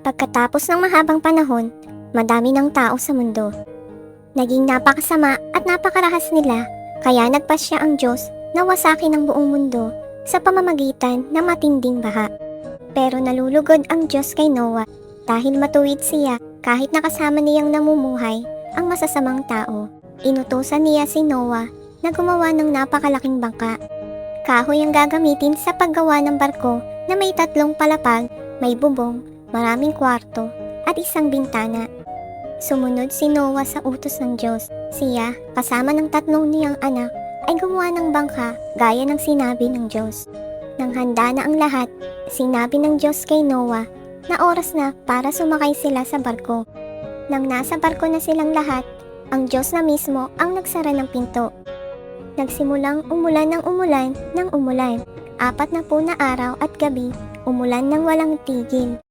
Pagkatapos ng mahabang panahon, madami ng tao sa mundo. Naging napakasama at napakarahas nila, kaya nagpasya ang Diyos na wasakin ang buong mundo sa pamamagitan ng matinding baha. Pero nalulugod ang Diyos kay Noah dahil matuwid siya kahit nakasama niyang namumuhay ang masasamang tao. Inutusan niya si Noah na gumawa ng napakalaking bangka. Kahoy ang gagamitin sa paggawa ng barko na may 3 palapag, may bubong, maraming kwarto, at isang bintana. Sumunod si Noah sa utos ng Diyos. Siya, kasama ng 3 niyang anak, ay gumawa ng bangka gaya ng sinabi ng Diyos. Nang handa na ang lahat, sinabi ng Diyos kay Noah na oras na para sumakay sila sa barko. Nang nasa barko na silang lahat, ang Diyos na mismo ang nagsara ng pinto. Nagsimulang umulan ng umulan ng umulan. 40 na araw at gabi, umulan ng walang tigil.